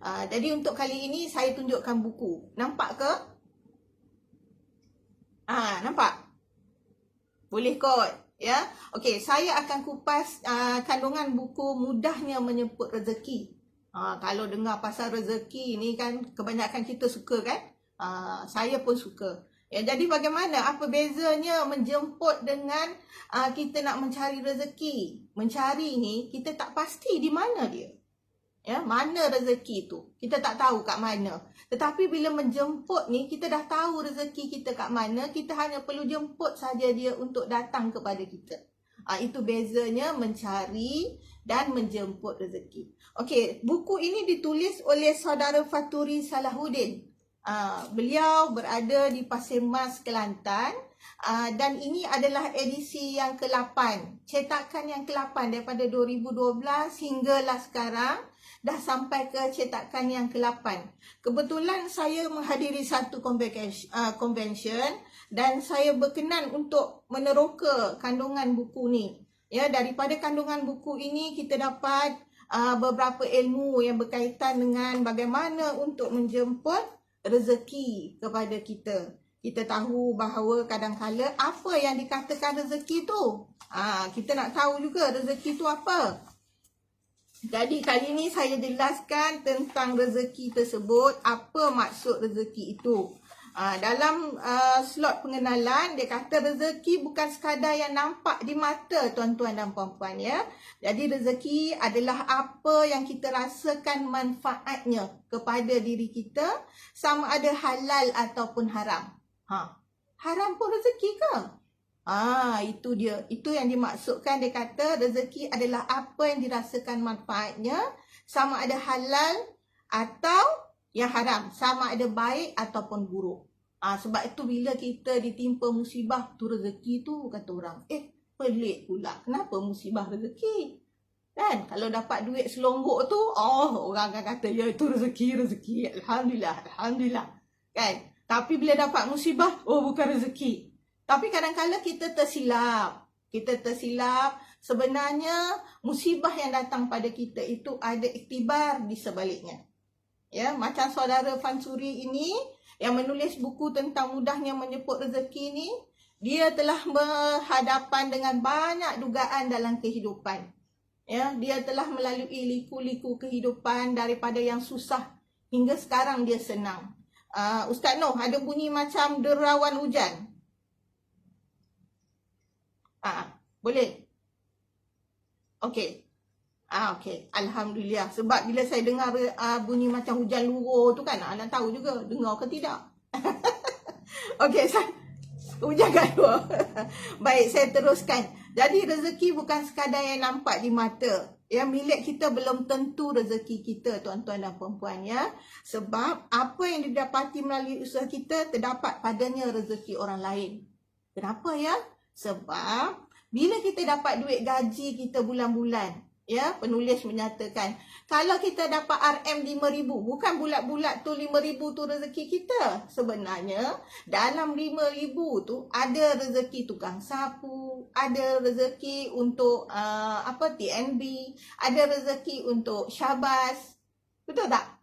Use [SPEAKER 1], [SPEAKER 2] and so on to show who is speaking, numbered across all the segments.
[SPEAKER 1] Jadi untuk kali ini saya tunjukkan buku. Nampak ke? Nampak? Boleh kot, ya. Okey, saya akan kupas kandungan buku Mudahnya Menyebut Rezeki. Kalau dengar pasal rezeki ni kan kebanyakan kita suka kan? Saya pun suka. Ya, jadi bagaimana? Apa bezanya menjemput dengan kita nak mencari rezeki? Mencari ni kita tak pasti di mana dia. Ya, mana rezeki tu? Kita tak tahu kat mana. Tetapi bila menjemput ni, kita dah tahu rezeki kita kat mana. Kita hanya perlu jemput saja dia untuk datang kepada kita. Itu bezanya mencari dan menjemput rezeki. Okey, buku ini ditulis oleh saudara Faturi Salahuddin. Beliau berada di Pasir Mas, Kelantan. Dan ini adalah edisi yang ke-8. Cetakan yang ke-8 daripada 2012 hinggalah sekarang. Dah sampai ke cetakan yang ke-8. Kebetulan saya menghadiri satu convention dan saya berkenan untuk meneroka kandungan buku ni. Ya, daripada kandungan buku ini kita dapat beberapa ilmu yang berkaitan dengan bagaimana untuk menjemput rezeki kepada kita. Kita tahu bahawa kadang-kala apa yang dikatakan rezeki tu. Kita nak tahu juga rezeki tu apa. Jadi kali ini saya jelaskan tentang rezeki tersebut, apa maksud rezeki itu. Dalam slot pengenalan, dia kata rezeki bukan sekadar yang nampak di mata tuan-tuan dan puan-puan ya. Jadi rezeki adalah apa yang kita rasakan manfaatnya kepada diri kita, sama ada halal ataupun haram. Haram pun rezeki ke? Itu dia. Itu yang dimaksudkan. Dia kata rezeki adalah apa yang dirasakan manfaatnya, sama ada halal atau yang haram, sama ada baik ataupun buruk. Sebab itu bila kita ditimpa musibah tu rezeki tu, kata orang, pelik pula, kenapa musibah rezeki? Kan kalau dapat duit selonggok tu, orang akan kata ya itu rezeki, alhamdulillah, alhamdulillah. Kan? Tapi bila dapat musibah, bukan rezeki. Tapi kadang-kadang kita tersilap. Sebenarnya musibah yang datang pada kita itu ada iktibar di sebaliknya. Ya, macam saudara Fansuri ini yang menulis buku tentang mudahnya menyebut rezeki ni, dia telah berhadapan dengan banyak dugaan dalam kehidupan. Ya, dia telah melalui liku-liku kehidupan daripada yang susah hingga sekarang dia senang. Ustaz Noh, ada bunyi macam derawan hujan. Boleh? Okey. Okey. Alhamdulillah. Sebab bila saya dengar bunyi macam hujan luruh tu kan, nak tahu juga dengar ke tidak. Okey, hujan kat luar. Baik, saya teruskan. Jadi rezeki bukan sekadar yang nampak di mata. Yang milik kita belum tentu rezeki kita, tuan-tuan dan puan-puan ya. Sebab apa yang didapati melalui usaha kita, terdapat padanya rezeki orang lain. Kenapa ya? Sebab bila kita dapat duit gaji kita bulan-bulan, ya, penulis menyatakan, kalau kita dapat RM5,000, bukan bulat-bulat tu 5,000 tu rezeki kita. Sebenarnya dalam 5,000 tu ada rezeki tukang sapu, ada rezeki untuk TNB, ada rezeki untuk syabas. Betul tak?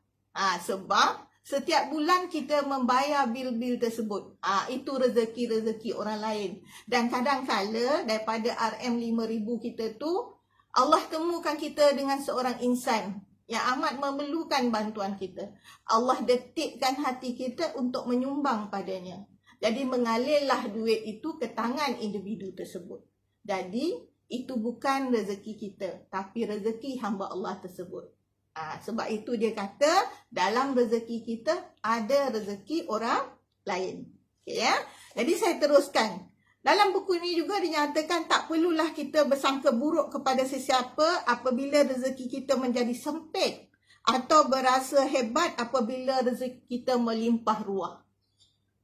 [SPEAKER 1] Sebab setiap bulan kita membayar bil-bil tersebut. Itu rezeki-rezeki orang lain. Dan kadang-kala daripada RM5,000 kita tu, Allah temukan kita dengan seorang insan yang amat memerlukan bantuan kita. Allah detikkan hati kita untuk menyumbang padanya. Jadi mengalirlah duit itu ke tangan individu tersebut. Jadi itu bukan rezeki kita, tapi rezeki hamba Allah tersebut. Sebab itu dia kata dalam rezeki kita ada rezeki orang lain. Okay, ya? Jadi saya teruskan. Dalam buku ini juga dinyatakan tak perlulah kita bersangka buruk kepada sesiapa apabila rezeki kita menjadi sempit, atau berasa hebat apabila rezeki kita melimpah ruah.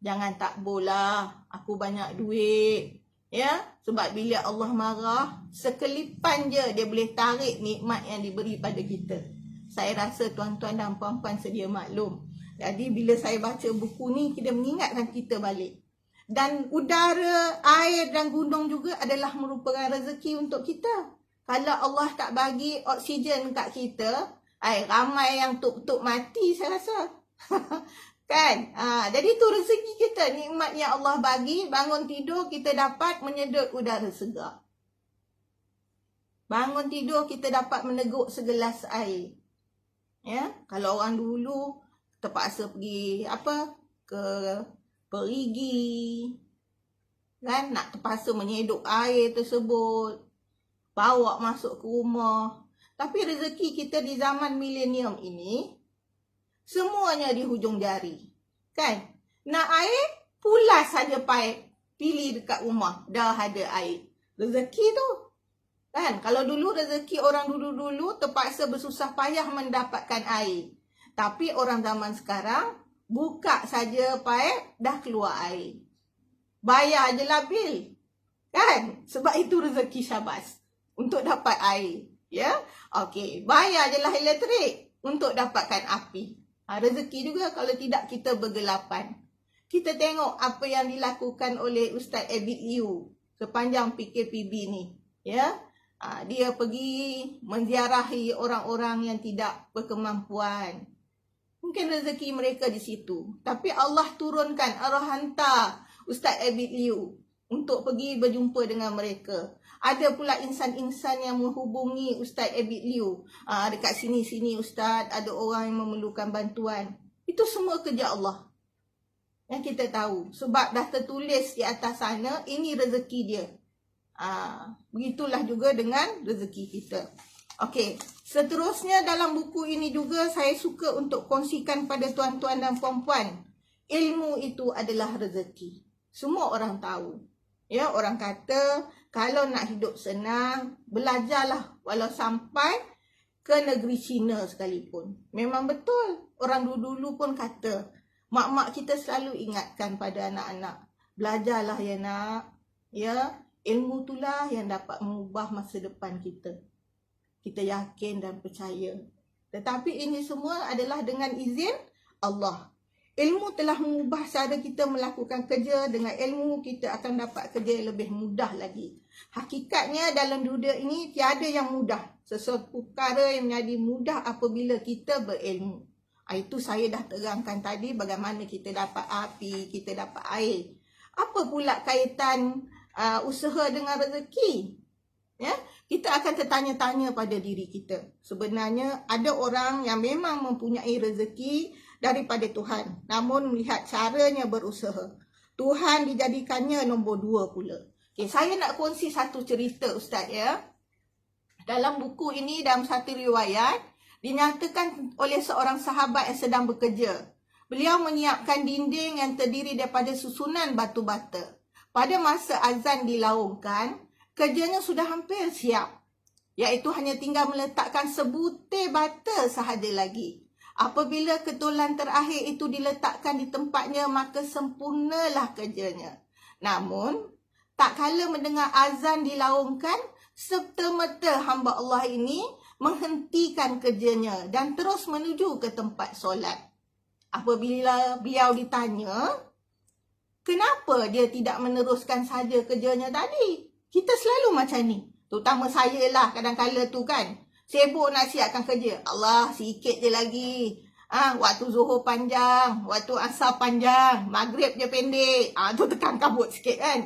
[SPEAKER 1] Jangan takbolah, aku banyak duit. Ya, sebab bila Allah marah, sekelipan je dia boleh tarik nikmat yang diberi pada kita. Saya rasa tuan-tuan dan puan-puan sedia maklum. Jadi bila saya baca buku ni, kita mengingatkan kita balik. Dan udara, air dan gunung juga adalah merupakan rezeki untuk kita. Kalau Allah tak bagi oksigen kat kita, Ramai yang tuk-tuk mati saya rasa. Kan? Jadi tu rezeki kita, nikmat yang Allah bagi. Bangun tidur kita dapat menyedut udara segar. Bangun tidur kita dapat meneguk segelas air. Ya, kalau orang dulu terpaksa pergi ke perigi, kan, nak terpaksa menyeduk air tersebut, bawa masuk ke rumah. Tapi rezeki kita di zaman milenium ini semuanya di hujung jari. Kan? Nak air, pulas saja paip, pilih dekat rumah, dah ada air. Rezeki tu. Kan? Kalau dulu rezeki orang dulu-dulu terpaksa bersusah payah mendapatkan air. Tapi orang zaman sekarang buka saja paip, dah keluar air. Bayar je lah bil. Kan? Sebab itu rezeki Syahbaz untuk dapat air. Ya? Okey, bayar je lah elektrik untuk dapatkan api. Rezeki juga kalau tidak kita bergelapan. Kita tengok apa yang dilakukan oleh Ustaz Abid Liu sepanjang PKPB ni. Ya? Dia pergi menziarahi orang-orang yang tidak berkemampuan. Mungkin rezeki mereka di situ. Tapi Allah turunkan, Allah hantar Ustaz Abid Liu untuk pergi berjumpa dengan mereka. Ada pula insan-insan yang menghubungi Ustaz Abid Liu. Dekat sini-sini Ustaz, ada orang yang memerlukan bantuan. Itu semua kerja Allah. Yang kita tahu. Sebab dah tertulis di atas sana, ini rezeki dia. Begitulah juga dengan rezeki kita. Okey, seterusnya dalam buku ini juga saya suka untuk kongsikan pada tuan-tuan dan puan-puan. Ilmu itu adalah rezeki. Semua orang tahu. Ya, orang kata kalau nak hidup senang, belajarlah walau sampai ke negeri China sekalipun. Memang betul. Orang dulu-dulu pun kata, mak-mak kita selalu ingatkan pada anak-anak, belajarlah ya nak. Ya, ilmu itulah yang dapat mengubah masa depan kita. Kita yakin dan percaya. Tetapi ini semua adalah dengan izin Allah. Ilmu telah mengubah cara kita melakukan kerja. Dengan ilmu kita akan dapat kerja yang lebih mudah lagi. Hakikatnya dalam dunia ini tiada yang mudah. Sesuatu perkara yang menjadi mudah apabila kita berilmu. Itu saya dah terangkan tadi bagaimana kita dapat api, kita dapat air. Apa pula kaitan usaha dengan rezeki? Ya, kita akan tertanya-tanya pada diri kita. Sebenarnya ada orang yang memang mempunyai rezeki daripada Tuhan, namun melihat caranya berusaha, Tuhan dijadikannya nombor 2 pula. Okay, saya nak kongsi satu cerita Ustaz ya. Dalam buku ini, dalam satu riwayat, dinyatakan oleh seorang sahabat yang sedang bekerja. Beliau menyiapkan dinding yang terdiri daripada susunan batu bata. Pada masa azan dilaungkan, kerjanya sudah hampir siap. Iaitu hanya tinggal meletakkan sebutir bata sahaja lagi. Apabila ketulan terakhir itu diletakkan di tempatnya, maka sempurnalah kerjanya. Namun, tak kala mendengar azan dilaungkan, serta-merta hamba Allah ini menghentikan kerjanya dan terus menuju ke tempat solat. Apabila beliau ditanya, kenapa dia tidak meneruskan saja kerjanya tadi? Kita selalu macam ni. Terutama saya lah kadang-kala tu kan. Sibuk nak siapkan kerja. Allah, sikit je lagi. Waktu zuhur panjang, waktu asar panjang, maghrib je pendek. Tu tekan kabut sikit kan.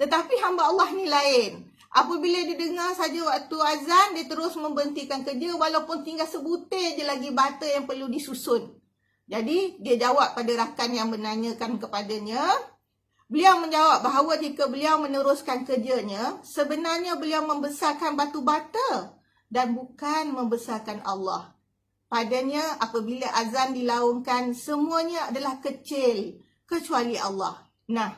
[SPEAKER 1] Tetapi hamba Allah ni lain. Apabila dia dengar saja waktu azan, dia terus memberhentikan kerja walaupun tinggal sebutir je lagi bata yang perlu disusun. Jadi, dia jawab pada rakan yang menanyakan kepadanya. Beliau menjawab bahawa jika beliau meneruskan kerjanya, sebenarnya beliau membesarkan batu bata dan bukan membesarkan Allah. Padanya apabila azan dilaungkan, semuanya adalah kecil kecuali Allah. Nah,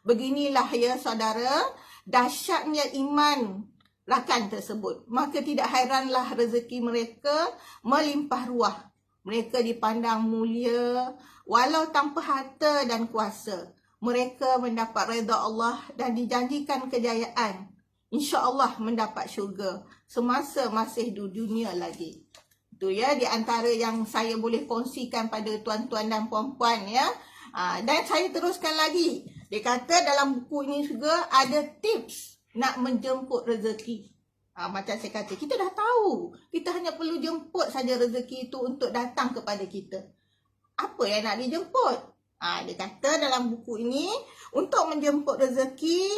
[SPEAKER 1] beginilah ya saudara, dahsyatnya iman rakan tersebut. Maka tidak hairanlah rezeki mereka melimpah ruah. Mereka dipandang mulia walau tanpa harta dan kuasa. Mereka mendapat redha Allah dan dijanjikan kejayaan. InsyaAllah mendapat syurga semasa masih di dunia lagi. Itu ya di antara yang saya boleh kongsikan pada tuan-tuan dan puan-puan ya. Dan saya teruskan lagi. Dia kata dalam buku ini juga ada tips nak menjemput rezeki. Macam saya kata, kita dah tahu. Kita hanya perlu jemput saja rezeki itu untuk datang kepada kita. Apa yang nak dijemput? Dia kata dalam buku ini, untuk menjemput rezeki,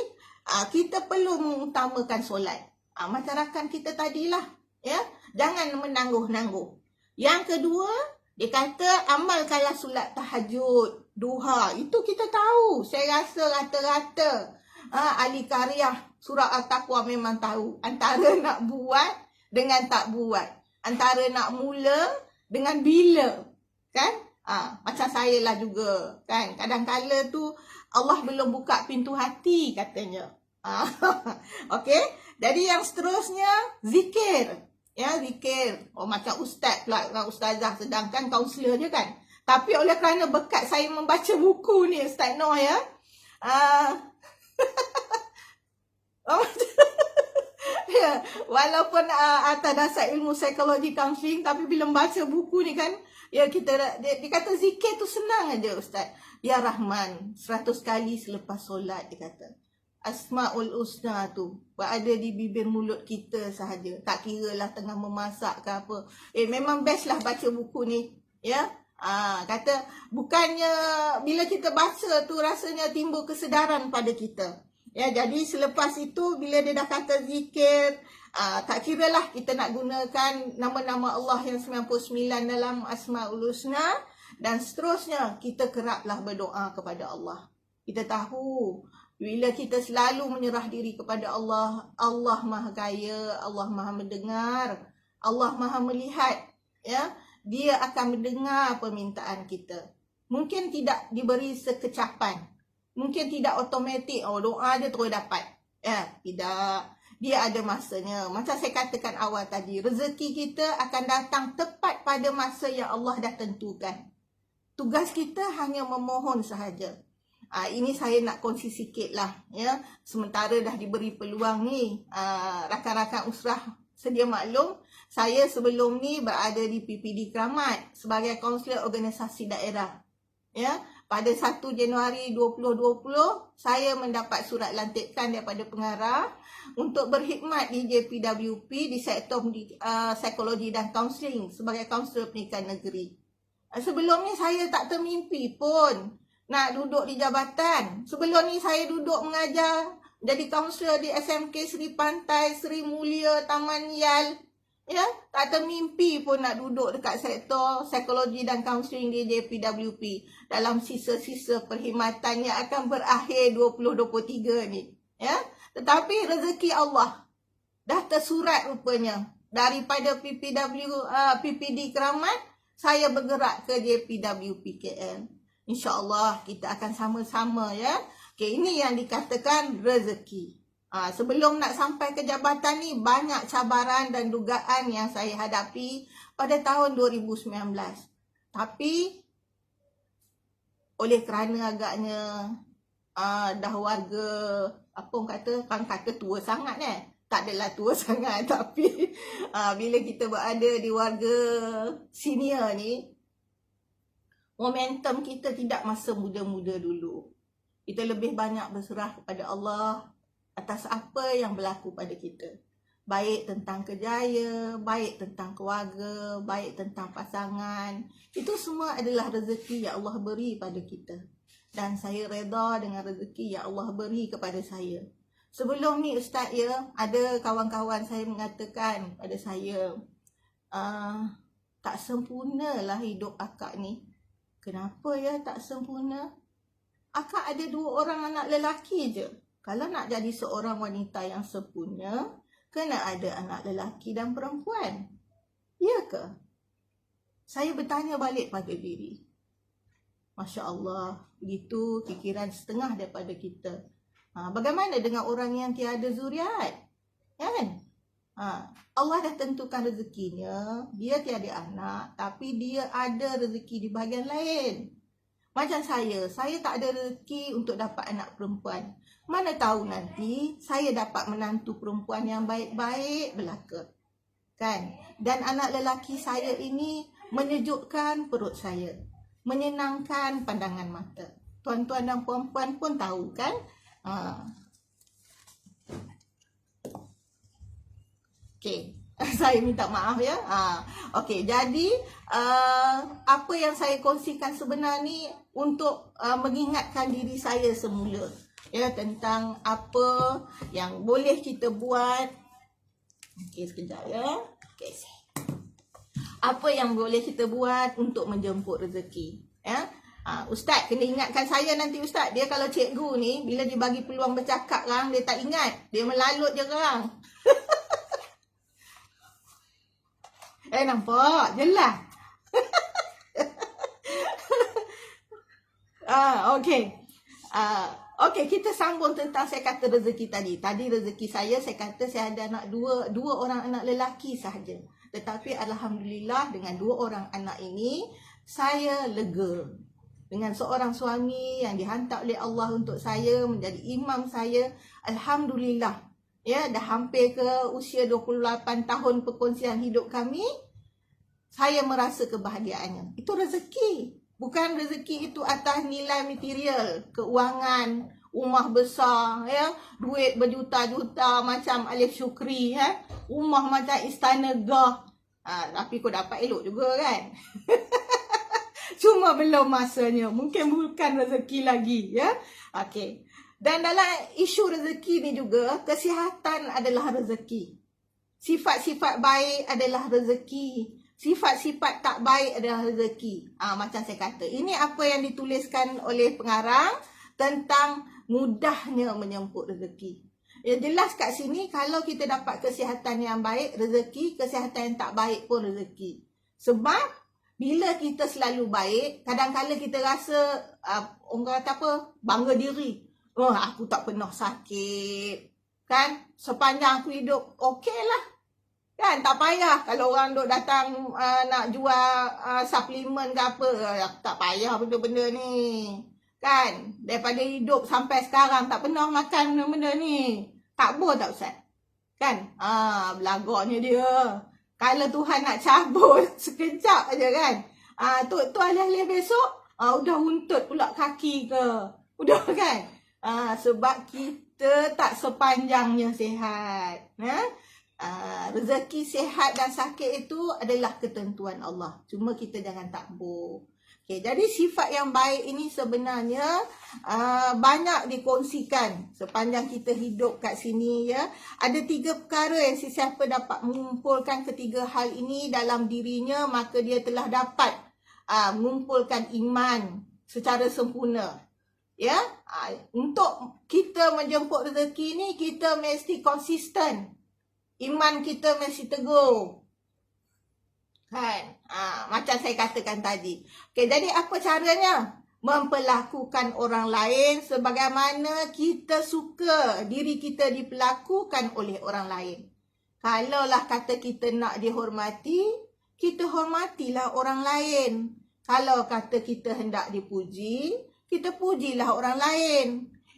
[SPEAKER 1] kita perlu mengutamakan solat. Masyarakat kita tadilah, ya, jangan menangguh-nangguh. Yang kedua, dia kata amalkanlah solat tahajud, duha. Itu kita tahu. Saya rasa rata-rata ahli karyah surah Al-Taqwa memang tahu. Antara nak buat dengan tak buat. Antara nak mula dengan bila. Kan? Macam saya lah juga. Kan? Kadang-kala tu Allah belum buka pintu hati katanya. Okey. Jadi yang seterusnya, zikir. Ya, zikir. Macam ustaz pula, ustazah, sedangkan kaunselor je kan. Tapi oleh kerana berkat saya membaca buku ni, Ustaz Noh, ya. Ya, walaupun atas dasar ilmu psikologi counseling, tapi bila membaca buku ni kan, ya kita dia kata zikir tu senang aja, Ustaz. Ya Rahman, 100 kali selepas solat, dia kata. Asmaul Husna tu berada di bibir mulut kita sahaja. Tak kira lah tengah memasak ke apa. Memang best lah baca buku ni. Ya. Kata bukannya bila kita baca tu rasanya timbul kesedaran pada kita. Ya, jadi selepas itu bila dia dah kata zikir, tak kira lah kita nak gunakan nama-nama Allah yang 99 dalam Asmaul Husna dan seterusnya, kita keraplah berdoa kepada Allah. Kita tahu bila kita selalu menyerah diri kepada Allah, Allah Maha Kaya, Allah Maha Mendengar, Allah Maha Melihat, ya. Dia akan mendengar permintaan kita. Mungkin tidak diberi sekecapan. Mungkin tidak automatik, doa dia terus dapat. Ya, tidak. Dia ada masanya. Macam saya katakan awal tadi, rezeki kita akan datang tepat pada masa yang Allah dah tentukan. Tugas kita hanya memohon sahaja. Ini saya nak kongsi sikit lah, ya. Sementara dah diberi peluang ni, rakan-rakan usrah sedia maklum, saya sebelum ni berada di PPD Keramat sebagai kaunselor organisasi daerah. Ya, pada 1 Januari 2020, saya mendapat surat lantikan daripada pengarah untuk berkhidmat di JPWP di sektor psikologi dan kaunseling sebagai kaunselor pendidikan negeri. Sebelum ni saya tak termimpi pun nak duduk di jabatan. Sebelum ni saya duduk mengajar jadi kaunselor di SMK Seri Pantai, Seri Mulia, Taman Yal. Ya, tak termimpi pun nak duduk dekat sektor psikologi dan kaunseling di JPWP dalam sisa-sisa perkhidmatan yang akan berakhir 2023 ni. Ya, tetapi rezeki Allah dah tersurat rupanya. Daripada PPD Keramat, saya bergerak ke JPWP KL. InsyaAllah kita akan sama-sama, ya. Okay, ini yang dikatakan rezeki. Sebelum nak sampai ke jabatan ni, banyak cabaran dan dugaan yang saya hadapi pada tahun 2019. Tapi oleh kerana agaknya dah warga, apa orang kata, kan kata tua sangat tak adalah tua sangat, tapi bila kita berada di warga senior ni, momentum kita tidak masa muda-muda dulu. Kita lebih banyak berserah kepada Allah atas apa yang berlaku pada kita. Baik tentang kerjaya, baik tentang keluarga, baik tentang pasangan. Itu semua adalah rezeki yang Allah beri pada kita. Dan saya reda dengan rezeki yang Allah beri kepada saya. Sebelum ni Ustaz, ya, ada kawan-kawan saya mengatakan pada saya, tak sempurnalah hidup akak ni. Kenapa ya tak sempurna? Akak ada 2 orang anak lelaki je. Kalau nak jadi seorang wanita yang sempurna, kena ada anak lelaki dan perempuan. Ya ke? Saya bertanya balik pada diri. Masya Allah, begitu fikiran setengah daripada kita. Bagaimana dengan orang yang tiada zuriat? Kan? Allah dah tentukan rezekinya, dia tiada anak, tapi dia ada rezeki di bahagian lain. Macam saya tak ada rezeki untuk dapat anak perempuan. Mana tahu nanti saya dapat menantu perempuan yang baik-baik belaka. Kan? Dan anak lelaki saya ini menyejukkan perut saya, menyenangkan pandangan mata. Tuan-tuan dan puan-puan pun tahu kan? Okey. Saya minta maaf ya. Okey, jadi apa yang saya kongsikan sebenarnya ni untuk mengingatkan diri saya semula ya tentang apa yang boleh kita buat. Okey, sekejap ya. Okey. Apa yang boleh kita buat untuk menjemput rezeki ya. Ustaz kena ingatkan saya nanti Ustaz. Dia kalau cikgu ni bila dia bagi peluang bercakap kan dia tak ingat. Dia melalut je orang. Nampak? Jelas. Okey. Okey, kita sambung tentang saya kata rezeki tadi. Tadi rezeki saya kata saya ada anak dua orang anak lelaki sahaja. Tetapi alhamdulillah dengan 2 orang anak ini saya lega. Dengan seorang suami yang dihantar oleh Allah untuk saya menjadi imam saya, alhamdulillah. Ya, dah hampir ke usia 28 tahun perkongsian hidup kami, saya merasa kebahagiaannya. Itu rezeki. Bukan rezeki itu atas nilai material, keuangan, rumah besar, ya, duit berjuta-juta macam Alif Syukri, ya, rumah macam Istana Gah. Tapi kau dapat elok juga kan? Cuma belum masanya. Mungkin bukan rezeki lagi, ya. Okey. Dan dalam isu rezeki ni juga, kesihatan adalah rezeki. Sifat-sifat baik adalah rezeki. Sifat-sifat tak baik adalah rezeki. Macam saya kata. Ini apa yang dituliskan oleh pengarang tentang mudahnya menyemput rezeki. Ya, jelas kat sini kalau kita dapat kesihatan yang baik, rezeki. Kesihatan yang tak baik pun rezeki. Sebab bila kita selalu baik, kadang-kadang kita rasa orang kata apa? Bangga diri. Aku tak pernah sakit. Kan? Sepanjang aku hidup, okey lah. Kan? Tak payah. Kalau orang duk datang nak jual suplemen ke apa, tak payah benda-benda ni. Kan? Daripada hidup sampai sekarang tak pernah makan benda-benda ni. Tak boleh tak Ustaz? Kan? Belagaknya dia. Kalau Tuhan nak cabut sekejap aja kan. Tu alih-alih besok udah untut pula kaki ke. Udah kan. Sebab kita tak sepanjangnya sihat. Rezeki sihat dan sakit itu adalah ketentuan Allah. Cuma kita jangan takbur. Okay, jadi sifat yang baik ini sebenarnya banyak dikongsikan sepanjang kita hidup kat sini ya. Ada 3 perkara yang sesiapa dapat mengumpulkan ketiga hal ini dalam dirinya, maka dia telah dapat mengumpulkan iman secara sempurna. Ya, untuk kita menjemput rezeki ni kita mesti konsisten. Iman kita mesti teguh. Kan? Macam saya katakan tadi. Okay, jadi apa caranya? Memperlakukan orang lain sebagaimana kita suka diri kita diperlakukan oleh orang lain. Kalaulah kata kita nak dihormati, kita hormatilah orang lain. Kalau kata kita hendak dipuji, kita pujilah orang lain.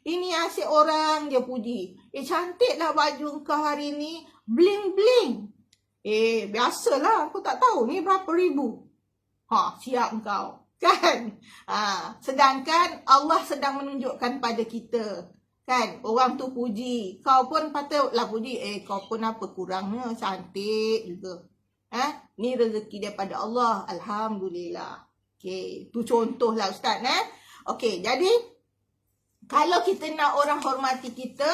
[SPEAKER 1] Ini asyik orang dia puji. Cantiklah baju kau hari ni, bling-bling. Biasalah, aku tak tahu ni berapa ribu. Siap kau. Kan? Sedangkan Allah sedang menunjukkan pada kita. Kan? Orang tu puji. Kau pun patutlah puji. Kau pun apa kurangnya? Cantik juga. Ni rezeki daripada Allah. Alhamdulillah. Okay. Tu contohlah Ustaz. Okay, jadi kalau kita nak orang hormati kita,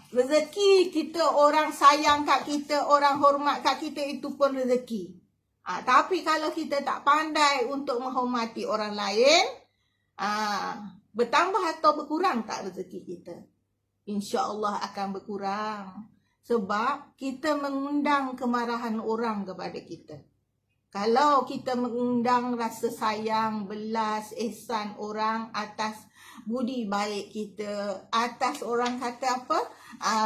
[SPEAKER 1] rezeki kita, orang sayang kat kita, orang hormat kat kita, itu pun rezeki. Tapi kalau kita tak pandai untuk menghormati orang lain, bertambah atau berkurang tak rezeki kita? InsyaAllah akan berkurang. Sebab kita mengundang kemarahan orang kepada kita. Kalau kita mengundang rasa sayang, belas, ihsan orang atas budi baik kita, atas orang kata apa,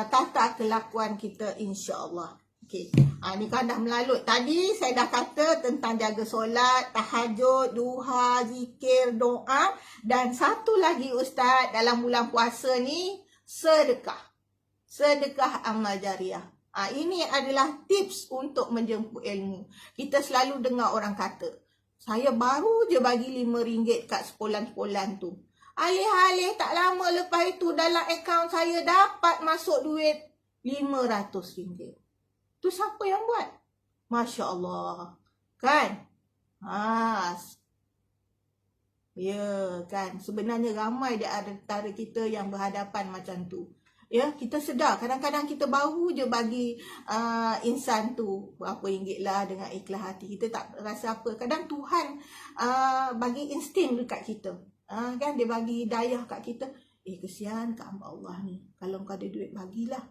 [SPEAKER 1] tata kelakuan kita, insya-Allah. Okey. Ni kan dah melalut. Tadi saya dah kata tentang jaga solat, tahajud, duha, zikir, doa, dan satu lagi Ustaz dalam bulan puasa ni, sedekah. Sedekah amal jariah. Ini adalah tips untuk menjemput ilmu. Kita selalu dengar orang kata, saya baru je bagi RM5 kat sekolah-sekolah tu. Alih-alih tak lama lepas itu dalam akaun saya dapat masuk duit RM500. Tu siapa yang buat? Masya Allah. Kan? Ya kan, sebenarnya ramai di antara kita yang berhadapan macam tu. Ya, kita sedar kadang-kadang kita baru je bagi insan tu berapa ringgit lah dengan ikhlas hati. Kita tak rasa apa. Kadang Tuhan bagi insting dekat kita. Kan dia bagi hidayah kat kita. Kesian kat hamba Allah ni. Kalau kau ada duit bagilah.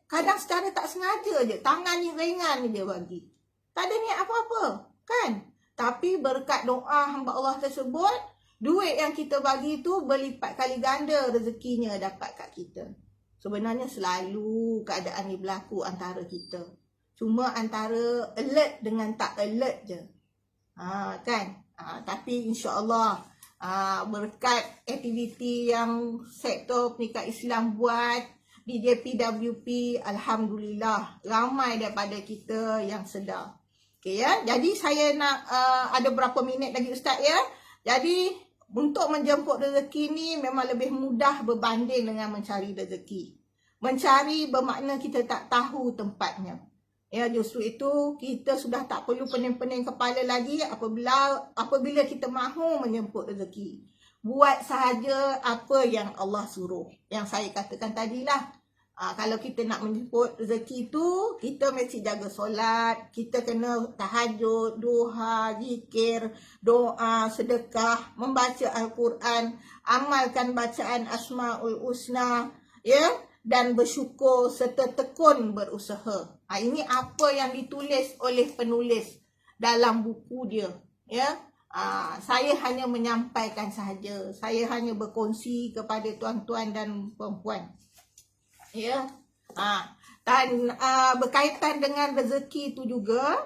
[SPEAKER 1] Kadang secara tak sengaja je, tangan ni ringan je bagi. Tak ada niat apa-apa, kan? Tapi berkat doa hamba Allah tersebut, duit yang kita bagi tu berlipat kali ganda rezekinya dapat kat kita. Sebenarnya selalu keadaan ni berlaku antara kita. Cuma antara alert dengan tak alert je. Kan? Tapi insya-Allah berkat aktiviti yang sektor pendidikan Islam buat di JPWP, alhamdulillah ramai daripada kita yang sedar. Okey ya. Jadi saya nak ada berapa minit lagi Ustaz ya. Jadi untuk menjemput rezeki ni memang lebih mudah berbanding dengan mencari rezeki. Mencari bermakna kita tak tahu tempatnya. Ya, justru itu kita sudah tak perlu pening-pening kepala lagi apabila kita mahu menjemput rezeki. Buat sahaja apa yang Allah suruh. Yang saya katakan tadilah. Kalau kita nak menjemput rezeki tu, kita mesti jaga solat, kita kena tahajud, duha, zikir, doa, sedekah, membaca Al-Quran, amalkan bacaan Asmaul Husna, ya, dan bersyukur serta tekun berusaha. Ini apa yang ditulis oleh penulis dalam buku dia, ya. Saya hanya menyampaikan sahaja, saya hanya berkongsi kepada tuan-tuan dan puan-puan. Ya, dan berkaitan dengan rezeki itu juga,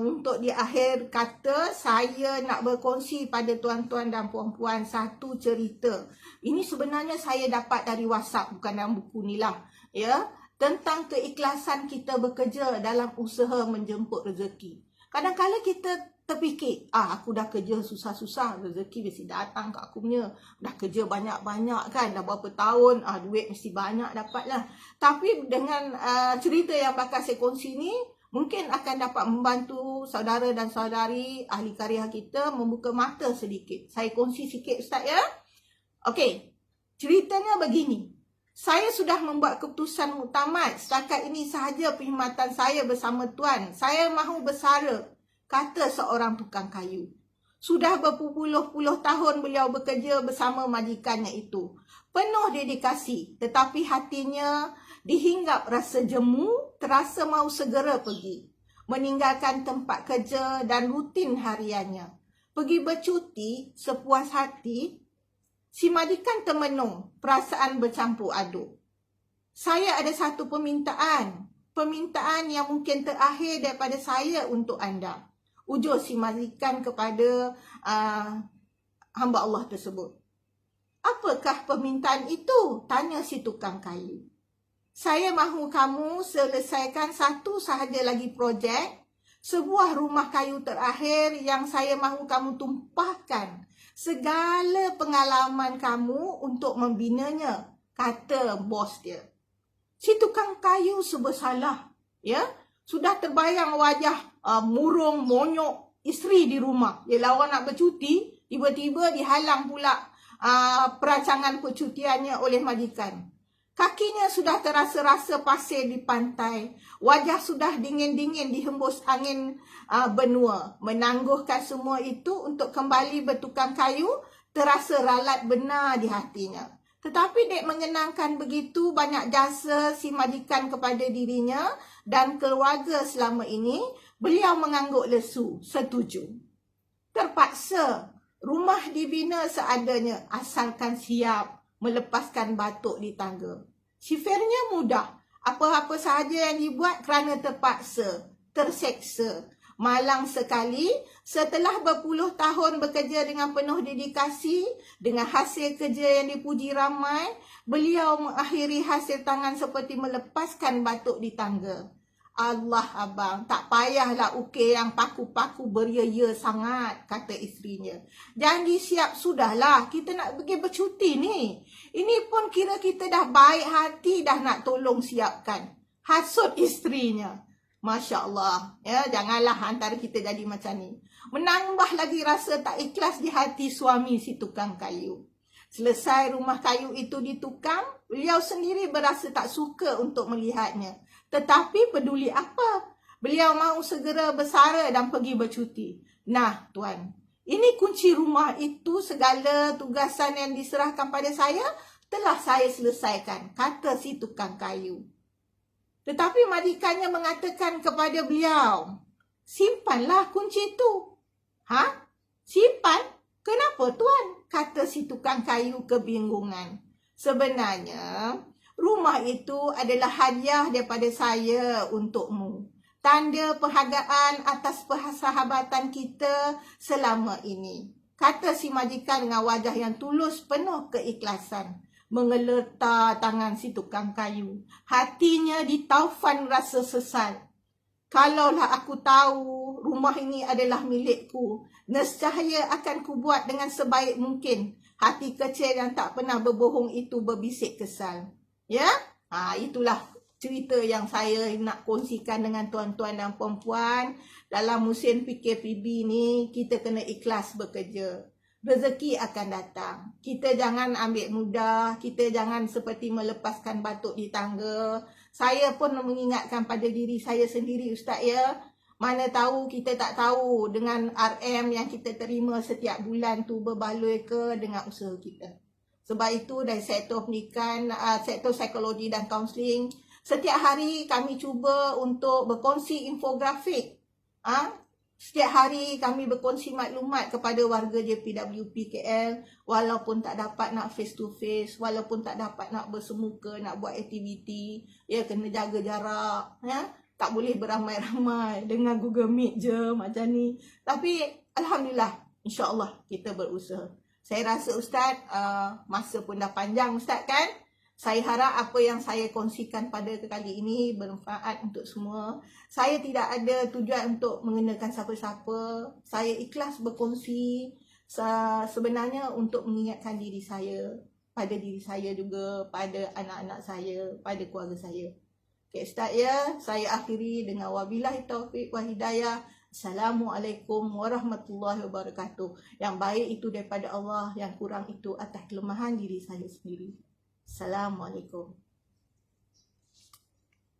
[SPEAKER 1] untuk di akhir kata saya nak berkongsi pada tuan-tuan dan puan-puan satu cerita. Ini sebenarnya saya dapat dari WhatsApp, bukan dalam buku ni lah, ya, tentang keikhlasan kita bekerja dalam usaha menjemput rezeki. Kadang-kadang kita terfikir, aku dah kerja susah-susah, rezeki mesti datang kat aku punya. Dah kerja banyak-banyak kan, dah berapa tahun, duit mesti banyak dapat lah. Tapi dengan cerita yang bakal saya kongsi ni, mungkin akan dapat membantu saudara dan saudari ahli karya kita membuka mata sedikit. Saya kongsi sikit Ustaz ya. Okey, ceritanya begini. Saya sudah membuat keputusan muktamad. Setakat ini sahaja perkhidmatan saya bersama Tuan. Saya mahu bersara, kata seorang tukang kayu. Sudah berpuluh-puluh tahun beliau bekerja bersama majikannya itu. Penuh dedikasi, tetapi hatinya dihinggap rasa jemu, terasa mahu segera pergi. Meninggalkan tempat kerja dan rutin hariannya. Pergi bercuti sepuas hati, si majikan termenung, perasaan bercampur aduk. Saya ada satu permintaan yang mungkin terakhir daripada saya untuk anda. Ujar si majikan kepada hamba Allah tersebut. Apakah permintaan itu? Tanya si tukang kayu. Saya mahu kamu selesaikan satu sahaja lagi projek, sebuah rumah kayu terakhir yang saya mahu kamu tumpahkan segala pengalaman kamu untuk membinanya, kata bos dia. Si tukang kayu serba salah, ya. Sudah terbayang wajah murung, monyok isteri di rumah. Dia lawan nak bercuti, tiba-tiba dihalang pula perancangan percutiannya oleh majikan. Kakinya sudah terasa-rasa pasir di pantai. Wajah sudah dingin-dingin dihembus angin benua. Menangguhkan semua itu untuk kembali bertukang kayu, terasa ralat benar di hatinya. Tetapi dek mengenangkan begitu banyak jasa si majikan kepada dirinya dan keluarga selama ini, beliau mengangguk lesu, setuju. Terpaksa, rumah dibina seadanya asalkan siap melepaskan batuk di tangga. Sifirnya mudah, apa-apa sahaja yang dibuat kerana terpaksa, terseksa. Malang sekali, setelah berpuluh tahun bekerja dengan penuh dedikasi, dengan hasil kerja yang dipuji ramai, beliau mengakhiri hasil tangan seperti melepaskan batuk di tangga. Allah abang, tak payahlah ukir yang paku-paku beria-ia sangat, kata isterinya. Janji siap sudahlah, kita nak pergi bercuti ni. Ini pun kira kita dah baik hati dah nak tolong siapkan. hasut isterinya. Masya Allah, ya, janganlah antara kita jadi macam ni. Menambah lagi rasa tak ikhlas di hati suami si tukang kayu. Selesai rumah kayu itu ditukang, beliau sendiri berasa tak suka untuk melihatnya. Tetapi peduli apa? Beliau mahu segera bersara dan pergi bercuti. Nah, tuan, ini kunci rumah itu, segala tugasan yang diserahkan pada saya telah saya selesaikan, kata si tukang kayu. Tetapi majikannya mengatakan kepada beliau, simpanlah kunci itu. Ha? Simpan? Kenapa tuan? Kata si tukang kayu kebingungan. Sebenarnya, rumah itu adalah hadiah daripada saya untukmu. Tanda penghargaan atas persahabatan kita selama ini. Kata si majikan dengan wajah yang tulus penuh keikhlasan. Mengelertar tangan si tukang kayu. Hatinya ditaufan rasa sesal. Kalaulah aku tahu rumah ini adalah milikku, nescaya akan kubuat dengan sebaik mungkin. Hati kecil yang tak pernah berbohong itu berbisik kesal. Ya? Itulah cerita yang saya nak kongsikan dengan tuan-tuan dan puan-puan. Dalam musim PKPB ni, kita kena ikhlas bekerja. Rezeki akan datang. Kita jangan ambil mudah. Kita jangan seperti melepaskan batuk di tangga. Saya pun mengingatkan pada diri saya sendiri, Ustaz, ya. Mana tahu kita tak tahu dengan RM yang kita terima setiap bulan tu berbaloi ke dengan usaha kita. Sebab itu dari sektor pendidikan, sektor psikologi dan kaunseling, setiap hari kami cuba untuk berkongsi infografik. Setiap hari kami berkongsi maklumat kepada warga JPWP KL, walaupun tak dapat nak face to face, walaupun tak dapat nak bersemuka, nak buat aktiviti, ya, kena jaga jarak, ya. Tak boleh beramai-ramai dengan Google Meet je macam ni. Tapi alhamdulillah, insya-Allah kita berusaha. Saya rasa Ustaz, masa pun dah panjang Ustaz kan? Saya harap apa yang saya kongsikan pada kali ini bermanfaat untuk semua. Saya tidak ada tujuan untuk mengenakan siapa-siapa. Saya ikhlas berkongsi sebenarnya untuk mengingatkan diri saya, pada diri saya juga, pada anak-anak saya, pada keluarga saya. Okay, Ustaz, ya, saya akhiri dengan wabillahi taufiq wa hidayah. Assalamualaikum warahmatullahi wabarakatuh. Yang baik itu daripada Allah, yang kurang itu atas kelemahan diri saya sendiri. Assalamualaikum.